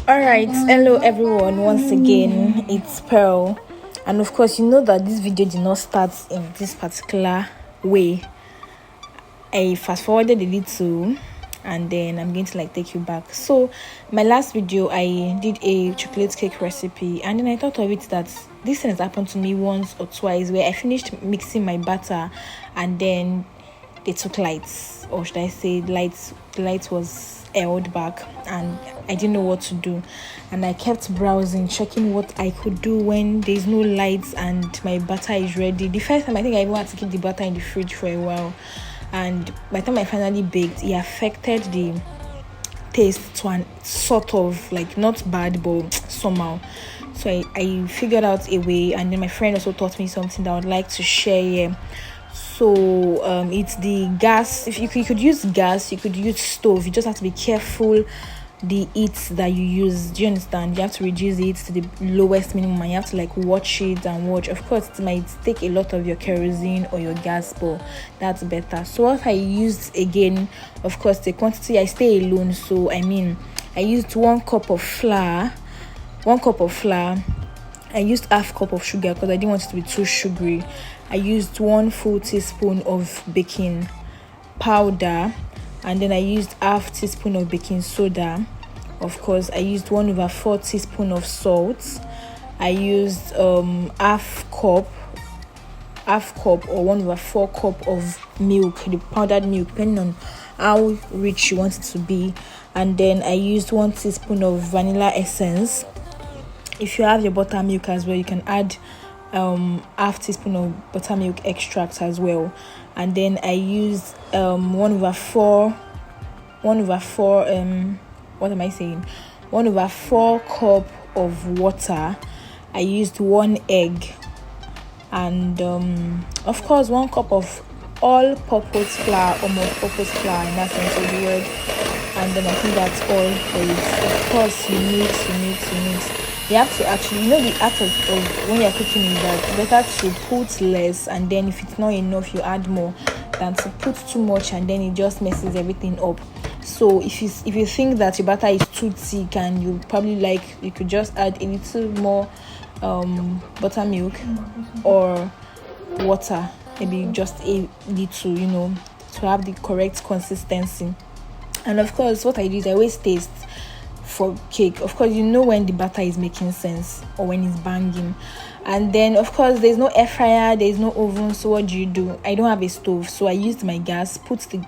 Alright, hello everyone, once again it's Pearl, and of course you know that this video did not start in this particular way. I fast forwarded a little and then I'm going to take you back. So my last video I did a chocolate cake recipe, and then I thought of it that this thing has happened to me once or twice where I finished mixing my batter and then they took lights, or should I say lights. The light was held back and I didn't know what to do, and I kept browsing, checking what I could do when there's no lights and my batter is ready. The first time I think I even had to keep the batter in the fridge for a while, and by the time I finally baked, it affected the taste to an sort of not bad but somehow. So I figured out a way, and then my friend also taught me something that I would like to share here. So it's the gas. If you could use gas, you could use stove. You just have to be careful the heat that you use. Do you understand? You have to reduce it to the lowest minimum, and you have to watch it and watch. Of course, it might take a lot of your kerosene or your gas, but that's better. So what I used again, of course, the quantity, I stay alone, so I used 1 cup of flour. I used half cup of sugar because I didn't want it to be too sugary. I used 1 full teaspoon of baking powder, and then I used half teaspoon of baking soda. Of course, I used 1/4 teaspoon of salt. I used half cup or 1/4 cup of milk, the powdered milk, depending on how rich you want it to be. And then I used 1 teaspoon of vanilla essence. If you have your buttermilk as well, you can add half teaspoon of buttermilk extract as well. And then I used 1/4 cup of water. I used 1 egg, and of course 1 cup of all-purpose flour, or multi-purpose flour in that sense of the word. And then I think that's all for it. Of course, you mix. You have to actually, the art of when you're cooking is that it's better to put less, and then if it's not enough, you add more, than to put too much and then it just messes everything up. So if you think that your batter is too thick, and you probably you could just add a little more buttermilk or water, maybe just a little, to have the correct consistency. And of course, what I do is I always taste for cake. Of course, when the batter is making sense or when it's banging. And then of course, there's no air fryer, there's no oven. So what do? I don't have a stove, so I used my gas, put the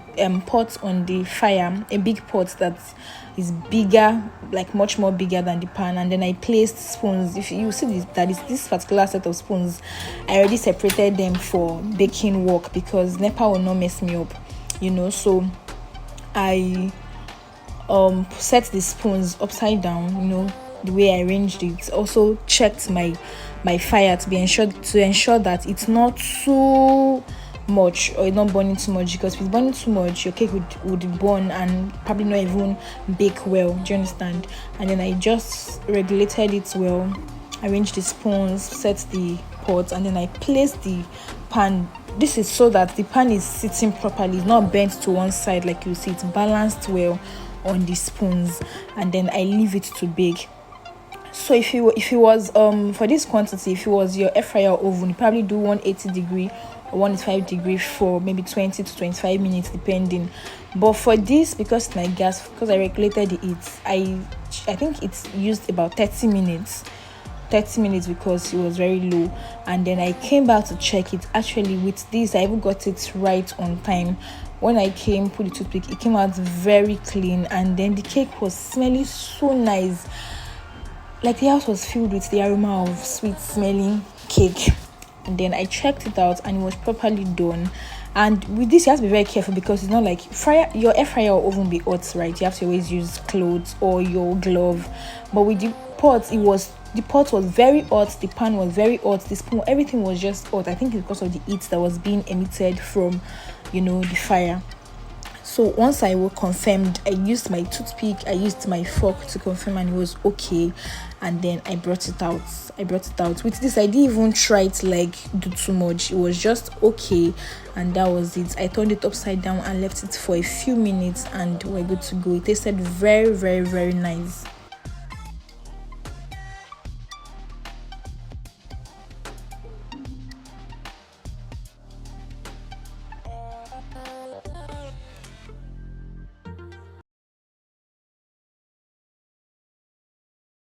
pot on the fire, a big pot that is bigger, much more bigger than the pan. And then I placed spoons. If you see this particular set of spoons, I already separated them for baking work because NEPA will not mess me up, so I set the spoons upside down, the way I arranged it. Also checked my fire to ensure that it's not too much, or it's not burning too much, because if it's burning too much, your cake would burn and probably not even bake well. Do you understand? And then I just regulated it well, arranged the spoons, set the pot, and then I placed the pan. This is so that the pan is sitting properly, it's not bent to one side, you see, it's balanced well on the spoons. And then I leave it to bake. So if it was for this quantity, if it was your air fryer or oven, you probably do 180-degree or 185-degree for maybe 20 to 25 minutes depending. But for this, because my gas, because I regulated the heat, I think it's used about 30 minutes because it was very low. And then I came back to check it. Actually, with this, I even got it right on time. When I put the toothpick, it came out very clean, and then the cake was smelling so nice. The house was filled with the aroma of sweet smelling cake. And then I checked it out and it was properly done. And with this, you have to be very careful because it's not your air fryer or oven be hot, right? You have to always use clothes or your glove. But with the pot, the pot was very hot, the pan was very hot, the spoon, everything was just hot. I think it's because of the heat that was being emitted from the fire. So once I was confirmed, I used my toothpick, I used my fork to confirm, and it was okay. And then I brought it out. With this, I didn't even try to do too much. It was just okay, and that was it. I turned it upside down and left it for a few minutes, and we're good to go. It tasted very, very, very nice.